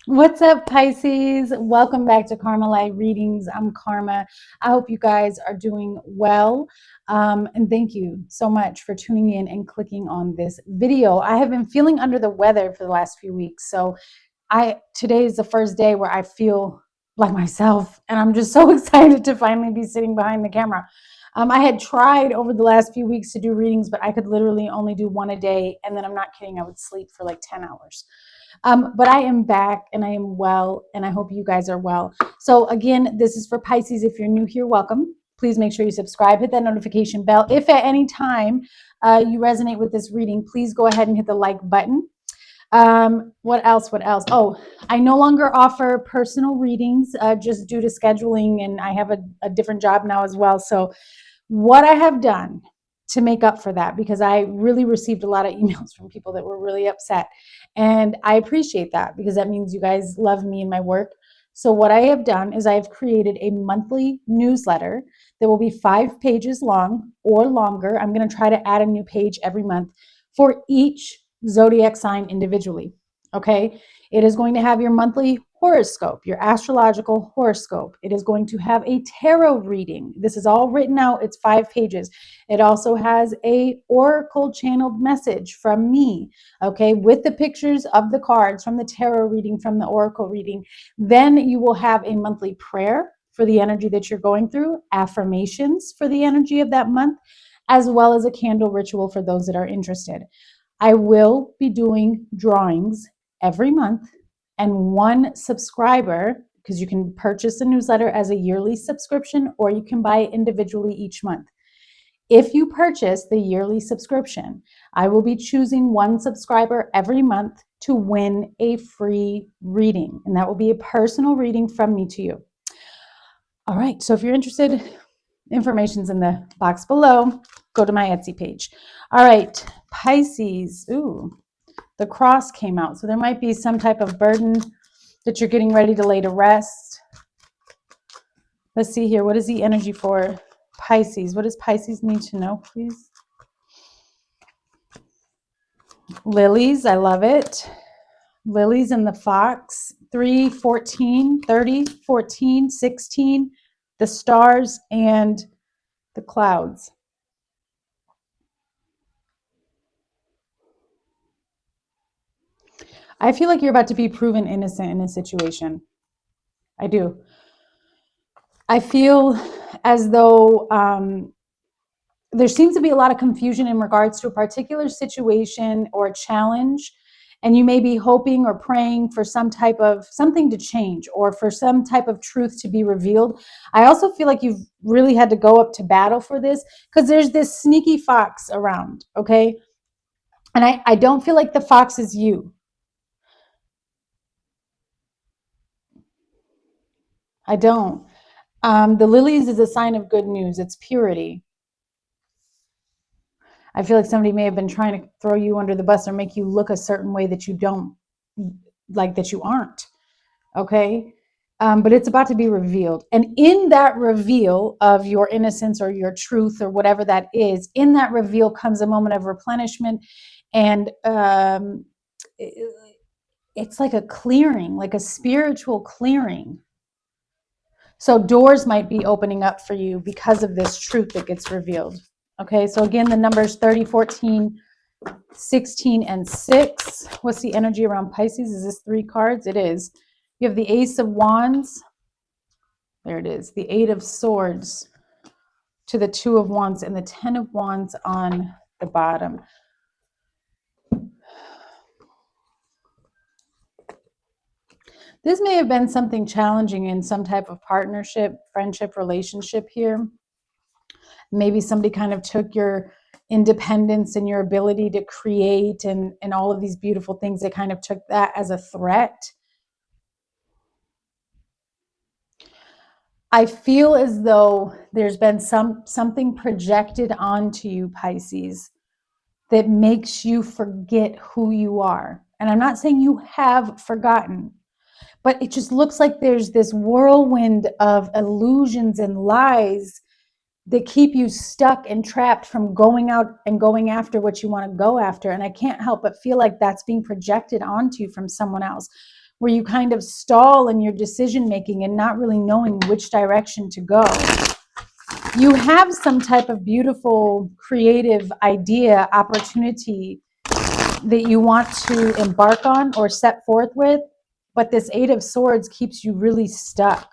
What's up, Pisces? Welcome back to Karma Light Readings. I'm Karma. I hope you guys are doing well. And thank you so much for tuning in and clicking on this video. I have been feeling under the weather for the last few weeks. So today is the first day where I feel like myself, and I'm just so excited to finally be sitting behind the camera. I had tried over the last few weeks to do readings, but I could literally only do one a day. And then I'm not kidding, I would sleep for like 10 hours. But I am back and I am well, and I hope you guys are well. So again, this is for Pisces. If you're new here, welcome. Please make sure you subscribe, hit that notification bell. If at any time you resonate with this reading, please go ahead and hit the like button. What else? Oh, I no longer offer personal readings just due to scheduling, and I have a different job now as well. So what I have done to make up for that, because I really received a lot of emails from people that were really upset, and I appreciate that because that means you guys love me and my work. So what I have done is I've created a monthly newsletter that will be 5 pages long or longer. I'm going to try to add a new page every month for each zodiac sign individually. Okay. It is going to have your monthly horoscope, your astrological horoscope. It is going to have a tarot reading. This is all written out. It's 5 pages. It also has a oracle channeled message from me, okay, with the pictures of the cards from the tarot reading, from the oracle reading. Then you will have a monthly prayer for the energy that you're going through, affirmations for the energy of that month, as well as a candle ritual for those that are interested. I will be doing drawings every month, and one subscriber, because you can purchase a newsletter as a yearly subscription or you can buy it individually each month. If you purchase the yearly subscription, I will be choosing one subscriber every month to win a free reading, and that will be a personal reading from me to you. All right, so if you're interested, information's in the box below. Go to my Etsy page. All right, Pisces. Ooh, the cross came out. So there might be some type of burden that you're getting ready to lay to rest. Let's see here. What is the energy for Pisces? What does Pisces need to know, please? Lilies, I love it. Lilies and the fox. 3, 14, 30, 14, 16, the stars and the clouds. I feel like you're about to be proven innocent in a situation. I do. I feel as though there seems to be a lot of confusion in regards to a particular situation or a challenge, and you may be hoping or praying for some type of something to change or for some type of truth to be revealed. I also feel like you've really had to go up to battle for this because there's this sneaky fox around, okay? And I don't feel like the fox is you. I don't. The lilies is a sign of good news. It's purity. I feel like somebody may have been trying to throw you under the bus or make you look a certain way that you don't, like that you aren't. Okay. But it's about to be revealed. And in that reveal of your innocence or your truth or whatever that is, in that reveal comes a moment of replenishment. And it's like a clearing, like a spiritual clearing. So doors might be opening up for you because of this truth that gets revealed. Okay, so again, the numbers 30, 14, 16, and 6. What's the energy around Pisces? Is this 3 cards? It is. You have the Ace of Wands. There it is. The 8 of Swords to the 2 of Wands and the 10 of Wands on the bottom. This may have been something challenging in some type of partnership, friendship, relationship here. Maybe somebody kind of took your independence and your ability to create and all of these beautiful things. They kind of took that as a threat. I feel as though there's been something projected onto you, Pisces, that makes you forget who you are. And I'm not saying you have forgotten, but it just looks like there's this whirlwind of illusions and lies that keep you stuck and trapped from going out and going after what you want to go after. And I can't help but feel like that's being projected onto you from someone else. where you kind of stall in your decision making and not really knowing which direction to go. You have some type of beautiful, creative idea, opportunity that you want to embark on or set forth with, but this Eight of Swords keeps you really stuck.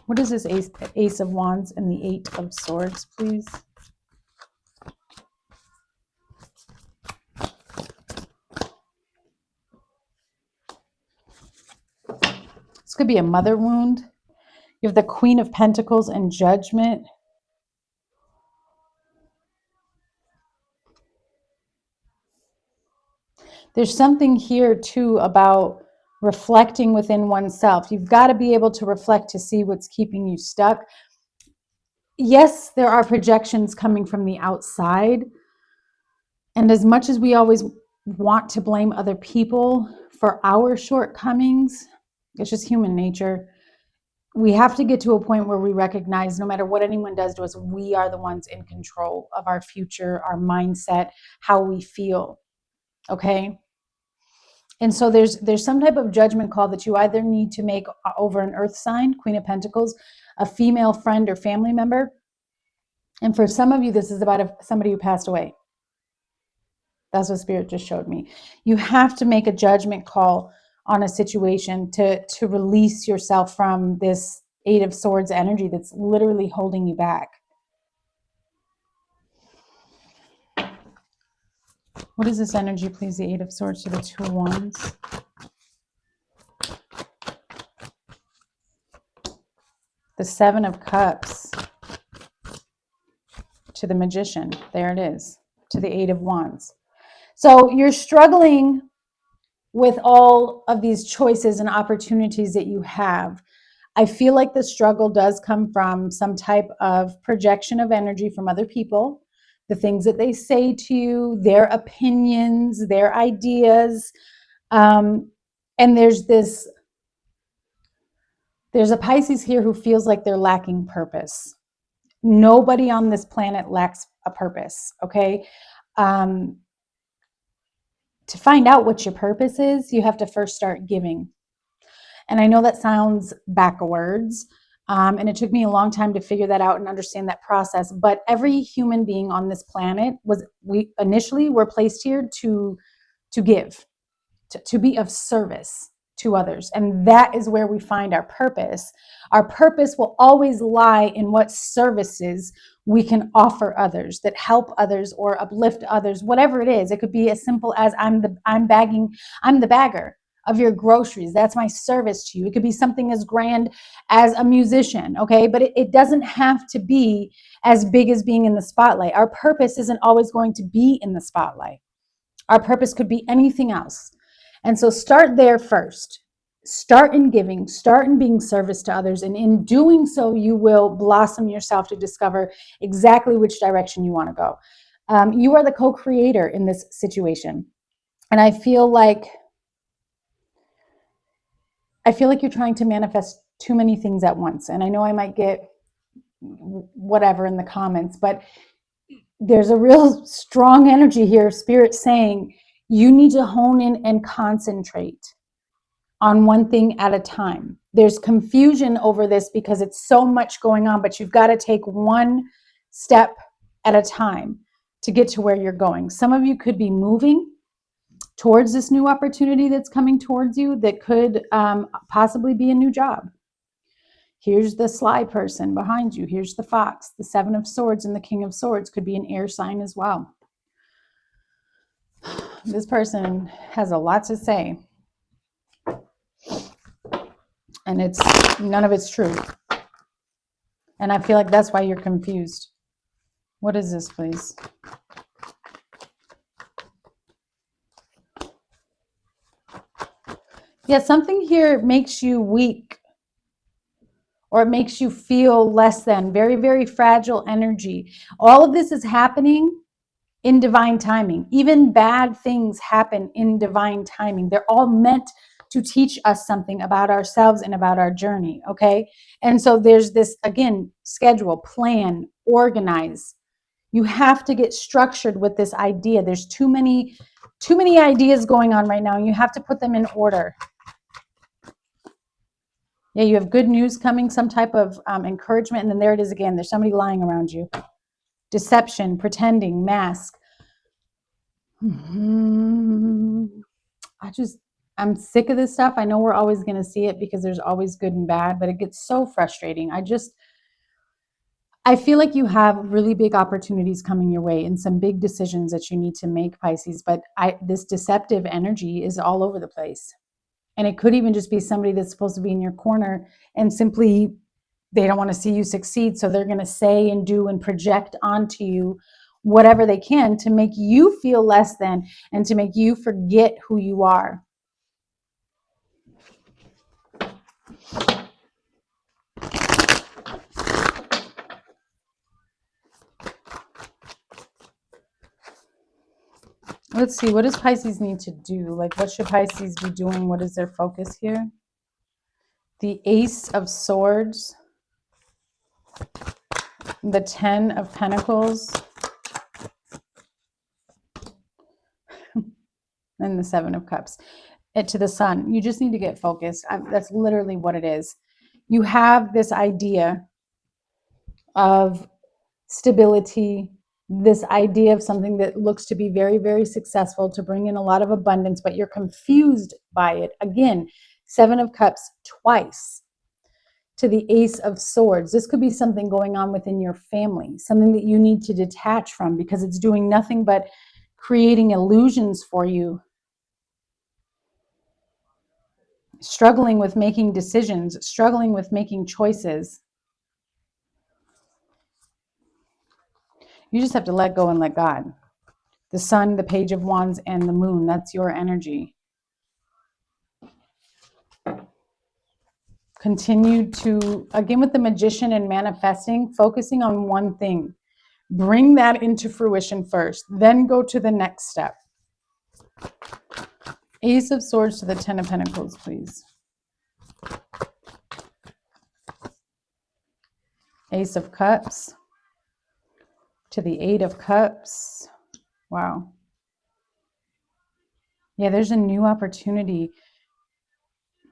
What is this Ace of Wands and the Eight of Swords, please? This could be a mother wound. You have the Queen of Pentacles and Judgment. There's something here too about reflecting within oneself. You've got to be able to reflect to see what's keeping you stuck. Yes, there are projections coming from the outside. And as much as we always want to blame other people for our shortcomings, it's just human nature. We have to get to a point where we recognize no matter what anyone does to us, we are the ones in control of our future, our mindset, how we feel. Okay? And so there's some type of judgment call that you either need to make over an earth sign, Queen of Pentacles, a female friend or family member. And for some of you, this is about somebody who passed away. That's what Spirit just showed me. You have to make a judgment call on a situation to release yourself from this Eight of Swords energy that's literally holding you back. What is this energy, please? The Eight of Swords to the Two of Wands. The Seven of Cups to the Magician. There it is. To the Eight of Wands. So you're struggling with all of these choices and opportunities that you have. I feel like the struggle does come from some type of projection of energy from other people, the things that they say to you, their opinions, their ideas. And there's a Pisces here who feels like they're lacking purpose. Nobody on this planet lacks a purpose, okay? To find out what your purpose is, you have to first start giving. And I know that sounds backwards, and it took me a long time to figure that out and understand that process. But every human being on this planet we initially were placed here to give, to be of service to others. And that is where we find our purpose. Our purpose will always lie in what services we can offer others that help others or uplift others, whatever it is. It could be as simple as I'm the bagger of your groceries. That's my service to you. It could be something as grand as a musician, okay? But it doesn't have to be as big as being in the spotlight. Our purpose isn't always going to be in the spotlight. Our purpose could be anything else. And so start there first. Start in giving, start in being service to others. And in doing so, you will blossom yourself to discover exactly which direction you want to go. You are the co-creator in this situation. And I feel like you're trying to manifest too many things at once. And I know I might get whatever in the comments, but there's a real strong energy here, Spirit saying you need to hone in and concentrate on one thing at a time. There's confusion over this because it's so much going on, but you've got to take one step at a time to get to where you're going. Some of you could be moving towards this new opportunity that's coming towards you that could possibly be a new job. Here's the sly person behind you. Here's the fox. The Seven of Swords and the King of Swords could be an air sign as well. This person has a lot to say. And none of it's true. And I feel like that's why you're confused. What is this, please? Yeah, something here makes you weak. Or it makes you feel less than. Very, very fragile energy. All of this is happening in divine timing. Even bad things happen in divine timing. They're all meant to teach us something about ourselves and about our journey, okay? And so there's this, again, schedule, plan, organize. You have to get structured with this idea. There's too many Too many ideas going on right now, and you have to put them in order. Yeah, you have good news coming, some type of encouragement, and then there it is again. There's somebody lying around you. Deception, pretending, mask. I'm sick of this stuff. I know we're always going to see it because there's always good and bad, but it gets so frustrating. I feel like you have really big opportunities coming your way and some big decisions that you need to make, Pisces, but this deceptive energy is all over the place. And it could even just be somebody that's supposed to be in your corner and simply they don't want to see you succeed. So they're going to say and do and project onto you whatever they can to make you feel less than and to make you forget who you are. Let's see, what does Pisces need to do? Like, what should Pisces be doing? What is their focus here? The Ace of Swords, the 10 of Pentacles, and the 7 of Cups. To the Sun. You just need to get focused. That's literally what it is. You have this idea of stability, this idea of something that looks to be very, very successful, to bring in a lot of abundance, but you're confused by it. Again, 7 of Cups twice to the Ace of Swords. This could be something going on within your family, something that you need to detach from because it's doing nothing but creating illusions for you. Struggling with making decisions, struggling with making choices. You just have to let go and let God. The Sun, the Page of Wands, and the Moon, that's your energy. Continue to, again with the Magician and manifesting, focusing on one thing. Bring that into fruition first, then go to the next step. Ace of Swords to the 10 of Pentacles, please. Ace of Cups to the 8 of Cups. Wow. Yeah, there's a new opportunity.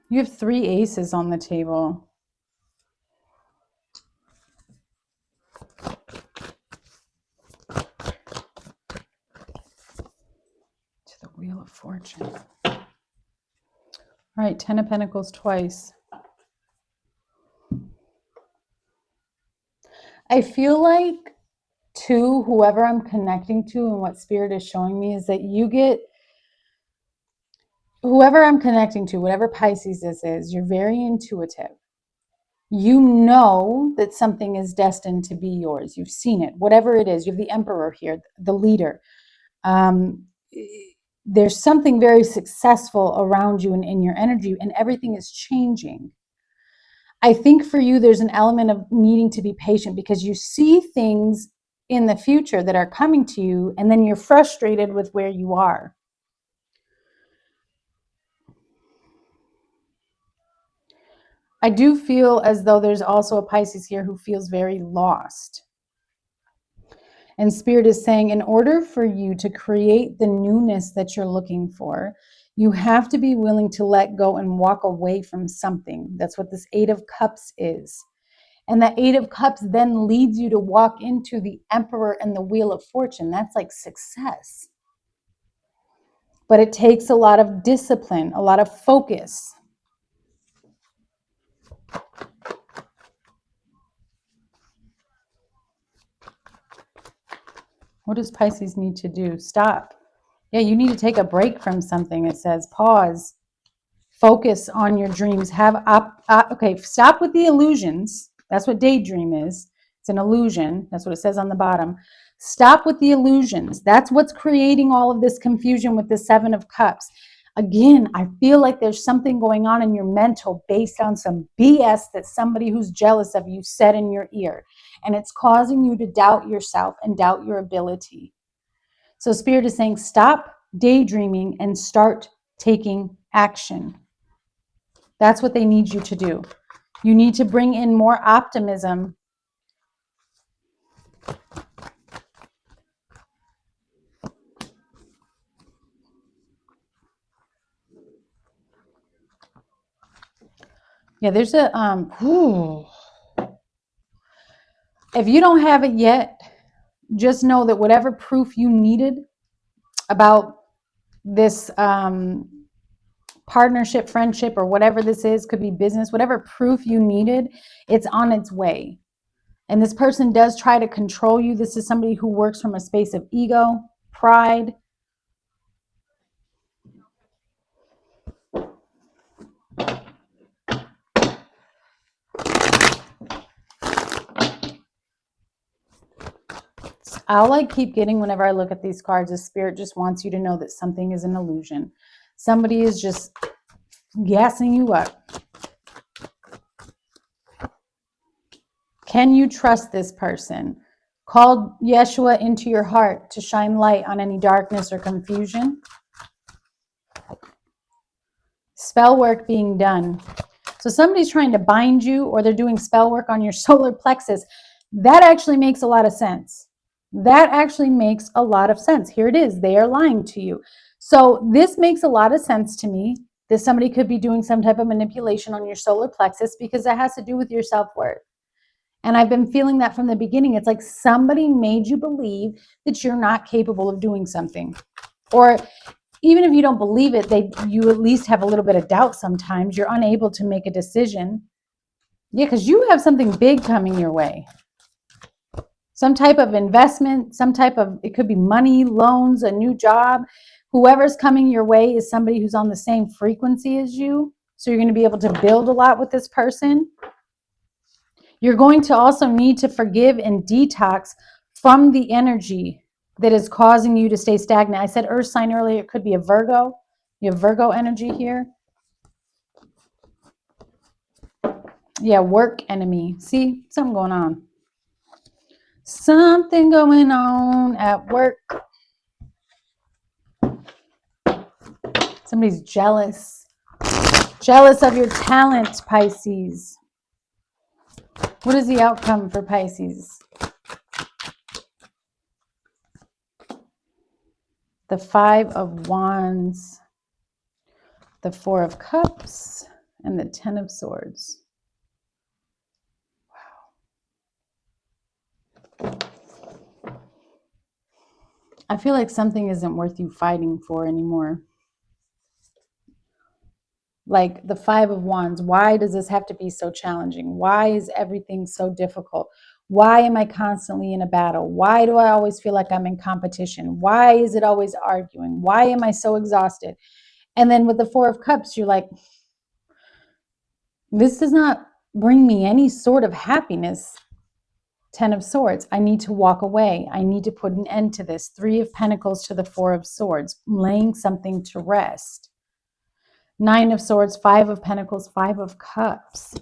You have 3 aces on the table. To the Wheel of Fortune. All right, 10 of Pentacles twice. I feel like, too, whoever I'm connecting to and what Spirit is showing me is that you get, whoever I'm connecting to, whatever Pisces this is, you're very intuitive. You know that something is destined to be yours. You've seen it, whatever it is. You have the Emperor here, the leader. There's something very successful around you and in your energy, and everything is changing. I think for you, there's an element of needing to be patient because you see things in the future that are coming to you, and then you're frustrated with where you are. I do feel as though there's also a Pisces here who feels very lost. And Spirit is saying, in order for you to create the newness that you're looking for, you have to be willing to let go and walk away from something. That's what this 8 of Cups is. And that 8 of Cups then leads you to walk into the Emperor and the Wheel of Fortune. That's like success. But it takes a lot of discipline, a lot of focus. What does Pisces need to do? Stop. Yeah, you need to take a break from something. It says pause. Focus on your dreams. Okay, stop with the illusions. That's what daydream is. It's an illusion. That's what it says on the bottom. Stop with the illusions. That's what's creating all of this confusion with the 7 of Cups. Again, I feel like there's something going on in your mental based on some BS that somebody who's jealous of you said in your ear. And it's causing you to doubt yourself and doubt your ability. So Spirit is saying, stop daydreaming and start taking action. That's what they need you to do. You need to bring in more optimism. Yeah, there's a if you don't have it yet, just know that whatever proof you needed about this partnership, friendship, or whatever this is, could be business, whatever proof you needed, it's on its way. And this person does try to control you. This is somebody who works from a space of ego, pride. All I keep getting whenever I look at these cards is Spirit just wants you to know that something is an illusion. Somebody is just gassing you up. Can you trust this person? Call Yeshua into your heart to shine light on any darkness or confusion. Spell work being done. So somebody's trying to bind you, or they're doing spell work on your solar plexus. That actually makes a lot of sense. That actually makes a lot of sense. Here it is. They are lying to you. So this makes a lot of sense to me, that somebody could be doing some type of manipulation on your solar plexus, because that has to do with your self-worth. And I've been feeling that from the beginning. It's like somebody made you believe that you're not capable of doing something. Or even if you don't believe it, you at least have a little bit of doubt sometimes. You're unable to make a decision. Yeah, because you have something big coming your way. Some type of investment, it could be money, loans, a new job. Whoever's coming your way is somebody who's on the same frequency as you. So you're going to be able to build a lot with this person. You're going to also need to forgive and detox from the energy that is causing you to stay stagnant. I said earth sign earlier, it could be a Virgo. You have Virgo energy here. Yeah, work enemy. See, something going on. Something going on at work. Somebody's jealous. Jealous of your talent, Pisces. What is the outcome for Pisces? The Five of Wands, the Four of Cups, and the Ten of Swords. I feel like something isn't worth you fighting for anymore. Like the Five of Wands, why does this have to be so challenging? Why is everything so difficult? Why am I constantly in a battle? Why do I always feel like I'm in competition? Why is it always arguing? Why am I so exhausted? And then with the Four of Cups, you're like, this does not bring me any sort of happiness. Ten of Swords, I need to walk away. I need to put an end to this. Three of Pentacles to the Four of Swords, laying something to rest. Nine of Swords, Five of Pentacles, Five of Cups.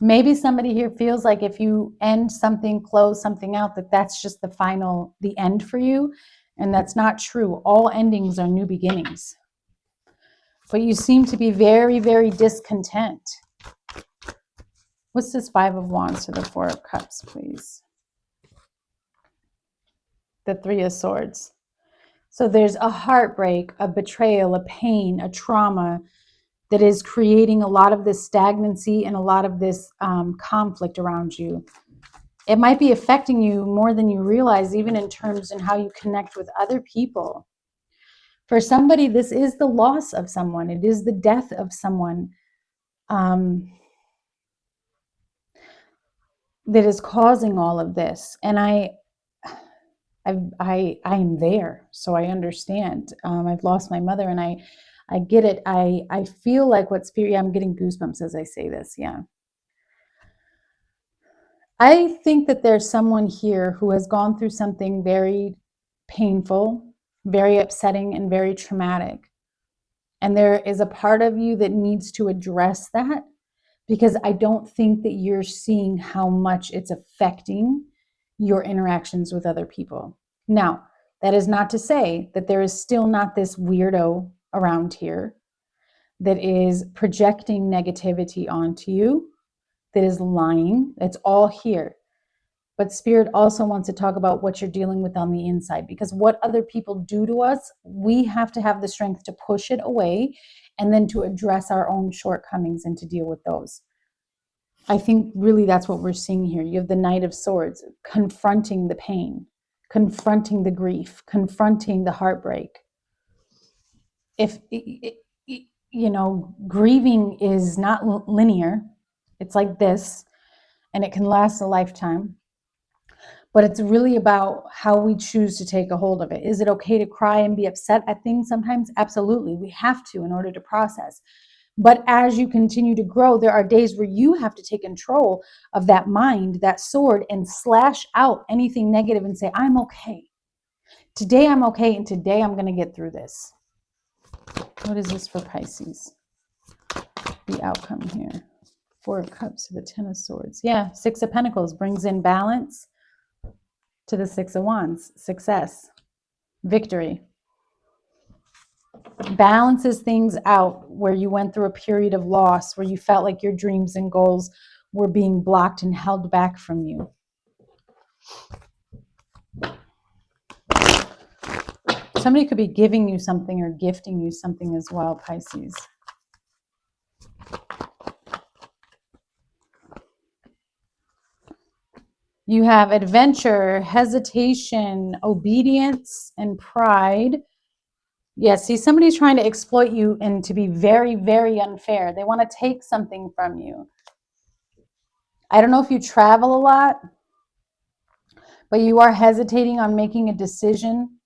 Maybe somebody here feels like if you end something, close something out, that's just the end for you. And that's not true. All endings are new beginnings. But you seem to be very, very discontent. What's this Five of Wands to the Four of Cups, please? The Three of Swords. So there's a heartbreak, a betrayal, a pain, a trauma that is creating a lot of this stagnancy and a lot of this conflict around you. It might be affecting you more than you realize, even in terms in how you connect with other people. For somebody, this is the loss of someone. It is the death of someone that is causing all of this. And I am there, so I understand. I've lost my mother, and I get it. I feel like what spirit. Yeah, I'm getting goosebumps as I say this. Yeah, I think that there's someone here who has gone through something very painful, very upsetting, and very traumatic, and there is a part of you that needs to address that, because I don't think that you're seeing how much it's affecting your interactions with other people. Now, that is not to say that there is still not this weirdo around here that is projecting negativity onto you, that is lying. It's all here. But Spirit also wants to talk about what you're dealing with on the inside, because what other people do to us, we have to have the strength to push it away and then to address our own shortcomings and to deal with those. I think really that's what we're seeing here. You have the Knight of Swords confronting the pain, confronting the grief, confronting the heartbreak. If you know, grieving is not linear, it's like this, and it can last a lifetime. But it's really about how we choose to take a hold of it. Is it okay to cry and be upset at things sometimes? Absolutely. We have to in order to process. But as you continue to grow, there are days where you have to take control of that mind, that sword, and slash out anything negative and say, I'm okay. Today I'm okay, and today I'm going to get through this. What is this for Pisces? The outcome here. Four of Cups to the Ten of Swords. Yeah, Six of Pentacles brings in balance to the Six of Wands. Success. Victory. Balances things out where you went through a period of loss, where you felt like your dreams and goals were being blocked and held back from you. Somebody could be giving you something or gifting you something as well, Pisces. You have adventure, hesitation, obedience, and pride. Yeah, see, somebody's trying to exploit you and to be very, very unfair. They want to take something from you. I don't know if you travel a lot, but you are hesitating on making a decision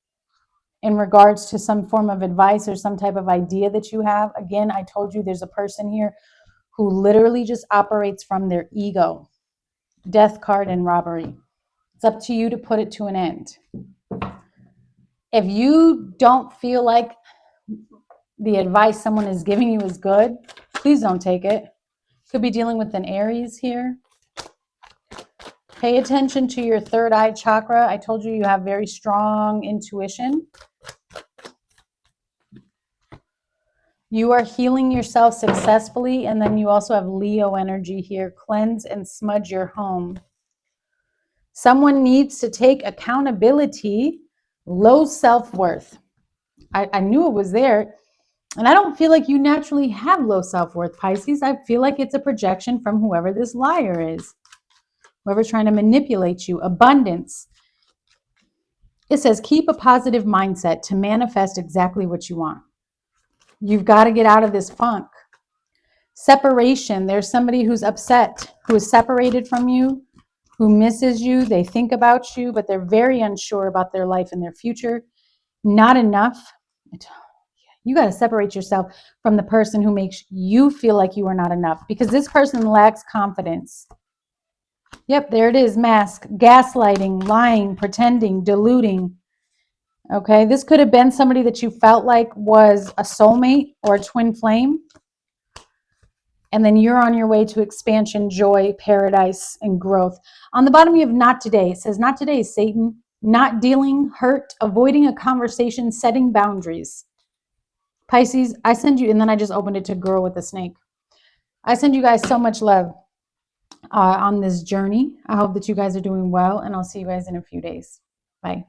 in regards to some form of advice or some type of idea that you have. Again, I told you there's a person here who literally just operates from their ego. Death card and robbery. It's up to you to put it to an end. If you don't feel like the advice someone is giving you is good, please don't take it. Could be dealing with an Aries here. Pay attention to your third eye chakra. I told you you have very strong intuition. You are healing yourself successfully, and then you also have Leo energy here. Cleanse and smudge your home. Someone needs to take accountability. Low self-worth. I knew it was there. And I don't feel like you naturally have low self-worth, Pisces. I feel like it's a projection from whoever this liar is. Whoever's trying to manipulate you. Abundance. It says, keep a positive mindset to manifest exactly what you want. You've got to get out of this funk. Separation. There's somebody who's upset, who is separated from you, who misses you. They think about you, but they're very unsure about their life and their future. Not enough. You got to separate yourself from the person who makes you feel like you are not enough, because this person lacks confidence. Yep, there it is. Mask, gaslighting, lying, pretending, deluding. Okay, this could have been somebody that you felt like was a soulmate or a twin flame. And then you're on your way to expansion, joy, paradise, and growth. On the bottom, you have not today. It says, not today, Satan. Not dealing, hurt, avoiding a conversation, setting boundaries. Pisces, I send you, and then I just opened it to Girl with a Snake. I send you guys so much love on this journey. I hope that you guys are doing well, and I'll see you guys in a few days. Bye.